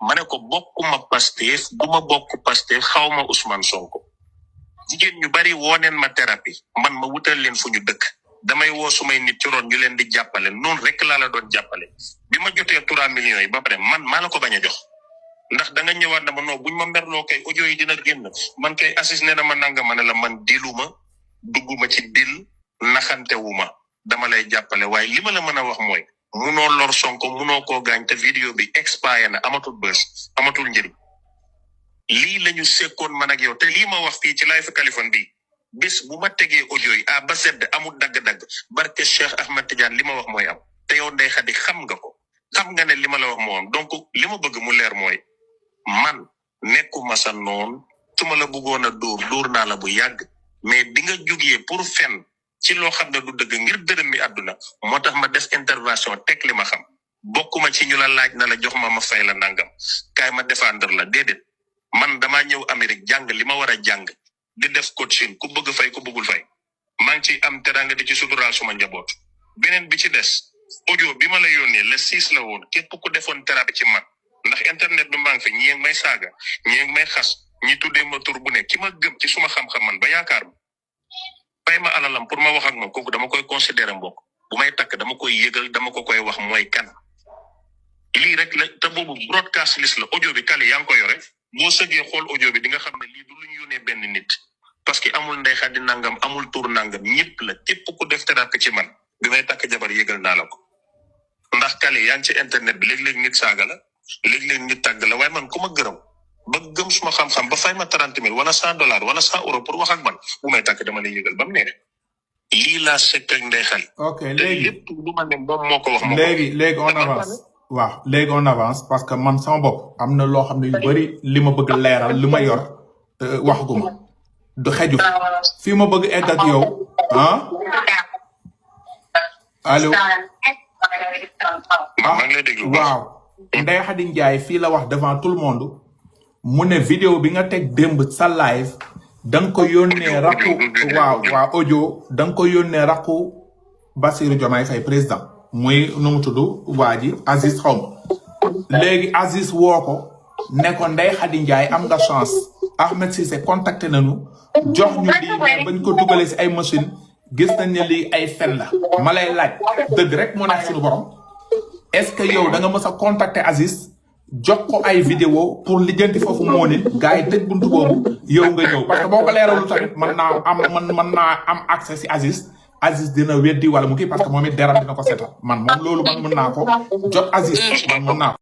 ma ne ko bokkuma Pastef du ma bokk Pastef xaw ma Ousmane Sonko jigéen ñu bari wooneen ma thérapie man ma wutal leen fu ñu dëkk damay woo sumay nit ci roon ñu leen di jàppale noonu rek laa la doon jàppale bi ma jotee 3 millions yi ba pare man maa la ko bañ a jox ndax da nga ñëwaat na ma non buñ ma merloo kay audio yi dina génn man kay Aziz nee na ma nanga ma ne la man diluma dugguma ci dil naxantewuma dama lay jàppale waaye li ma la mën a wax mooy munoo lor Sonko munoo koo gaañ te vidéo bi expiré na amatul bës amatul njëriñ lii la ñu sekkoon man ak yow te lii ma wax fii ci live Kaliphone bi bis bu ma tegee audio yi A ba Z amul dagg-dagg barke Cheikh Ahmed Tidiane li ma wax mooy am te yow Ndeye Khady xam nga ko xam nga ne li ma la wax moo am donc li ma bëgg mu leer mooy man nekkuma sa noon su ma la bëggoon a dóor naa la bu yàgg mais di nga jógee pour fen ci loo xam ne du dëgg ngir dërëm mi àdduna moo tax ma def intervention teg li ma xam bokkuma ci ñu la laaj na la jox ma fay la nangam kaay ma défendre la déedéet man damaa ñëw Amérique jàng li ma war a jàng di def coaching ku bëgg fay ku bëggul fay maa ngi ciy am teranga di ci suturaal suma njaboot beneen bi ci des audio bi ma la yónnee le 6 la woon képp ku defoon thérapie ci man ndax internet bi maa ngi fi ñi ngi may saaga ñi ngi may xas ñi tuddee ma tur bu ne ki ma gëm ci suma xam-xam man ba yaakaar ma fay ma alalam pour ma wax ak moom kooku dama koy considérer mbokk bu may takk dama koy yëgal dama ko koy wax mooy kan lii rek la te boobu broadcast list la audio bi kale yaa ngi ko yore boo sëgee xool audio bi di nga xam ne lii du lu ñu yónnee benn nit parce que amul Ndeye Khady nangam amul tur nangam ñëpp la képp ku def thérapie ci man bi may takk jabar yëgal naa la ko ndax kale yaa ngi ci internet bi léeg-léeg nit saaga la léeg-léeg nit tàgg la waaye man ku ma gërëm ba gëm suma xam-xam ba fay ma 30 000 wala $100 wala €100 pour wax ak man bu may takk dama lay yëgal ba mu neex lii laa sekk ak Ndeye Khady. ok léegi lépp du ma ne moom moo ko wax. léegi on avance. waaw léegi on avance parce que man sama bopp am na loo xam ne yu bëri li ma bëgg leeral li ma yor waxaguma du xeju fii ma bëgg egg ak yow ah allo. maa ngi lay déglu waaw Ndeye Khady Ndiaye fii la wax devant tout le monde mu ne vidéo bi nga teg démb sa live da nga ko yónnee rakku waaw audio da nga ko yónnee rakku Bassirou Diomaye Faye président muy nu mu tudd waa ji Aziz xaw ma léegi Aziz woo ko ne ko Ndeye Khady Ndiaye am nga chance Ahmed Cissé contacté nañu jox ñu lii mais bañ ko dugalee si ay machine gis nañ ne lii ay fen la ma lay laaj dëgg rek moo nekk suñu borom est-ce que yow da nga mës a contacter Aziz jox ko ay vidéo pour lijjanti foofu moo nit gars yi tëj buntu boobu yow nga ñëw parce que boo ko leeralu tamit mën naa am accès si Aziz dina weddi wala mu kii parce que moom it deram dina ko seetal man moom loolu man mën naa ko jot Aziz man mën naa ko